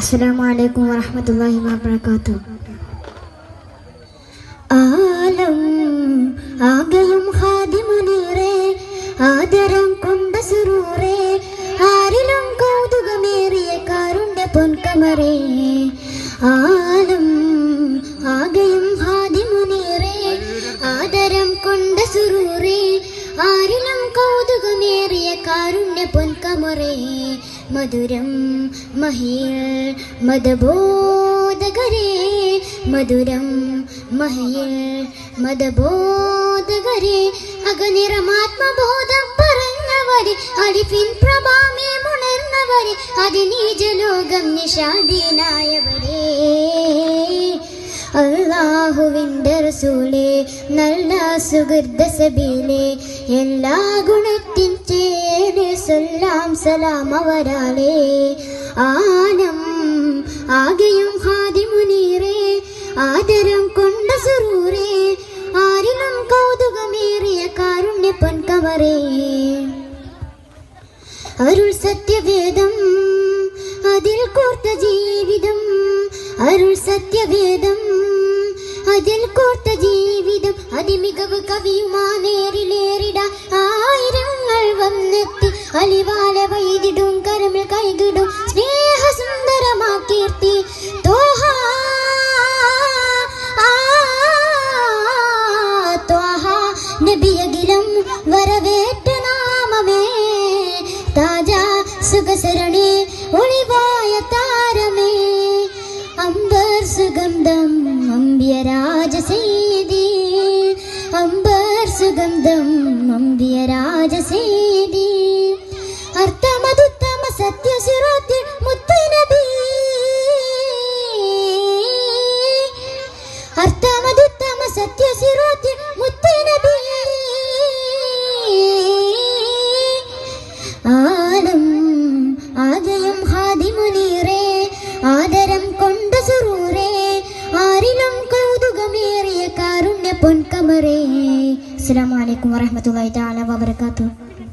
അസ്സലാമു വറഹ്മത്തുള്ളാഹി വബറകാതുഹു. ആലം ആകെയും ഖാദിമുനീറേ, ആദരം കൊണ്ട സുറൂറേ, ആരിലും കൗതുകമേറിയ കാരുണ്യ പൊൻകമറേ. ആലം ആകെയും ഖാദിമുനീറേ, ആദരം കൊണ്ട സുറൂറേ, ആരിലും കൗതുകമേറിയ കാരുണ്യ പൊൻകമറേ. മധുരം മഹിൽ മദബോധകരേ, മധുരം മഹിൽ മദബോധകരേ, അകനിറമാത്മബോധം പറഞ്ഞവരെ, അലിഫിൻ പ്രഭാമേ ഉണർന്നവരെ, അതിനീജലോകം നിഷാദീനായവരെ. അല്ലാഹുവിൻ്റെ റസൂലേ, നല്ല സുഹൃദ സബീലേ, എല്ലാ ഗുണത്തിൻ ചേരെ സലാം സലാം അവരാലേ. ആനം ആകെയും ഖാദിമുനീറേ, ആദരം കൊണ്ട സുറൂറേ, ആരിലും കൗതുകമേറിയ കാരുണ്യ പൊൻകമറേ. അരുൾ സത്യവേദം അതിൽ കോർത്ത ജീവിതം, അരുൾ സത്യവേദം അതിൽ കോർത്ത ജീവിതം, അതിമികവ് കവിയുമാ നേരിലേറിട ആയിരങ്ങൾ വന്നെത്തി, അലിവാല വൈദിടും കരമിൽ കൈകിടും സ്നേഹ സുന്ദരമാ കീർത്തി. തോഹ ത്വാഹ നബിയകിലം വരവേറ്റ നാമമേ, താജ സുഖസരണേ ഒളിവായ താരമേ. അംബർ സുഗന്ധം അംബ്യരാജ സേദി, അംബർ സുഗന്ധം അംബ്യരാജ സേദി. അർത്ഥമതുത്തമ സത്യസിറോത്തിൽ മുത്തുനബി, അർത്ഥമതുത്തമ സത്യസിറോത്തിൽ മുത്തുനബി. ആലം ആകെയും ഖാദിമുനീറേ, ആദരം കൊണ്ട സുറൂറേ, ആരിലും കൗതുകമേറിയ കാരുണ്യ പൊൻകമറേ. അസ്സലാമു അലൈക്കും വറഹ്മത്തുള്ളാഹി തആല വബറകാതുഹു.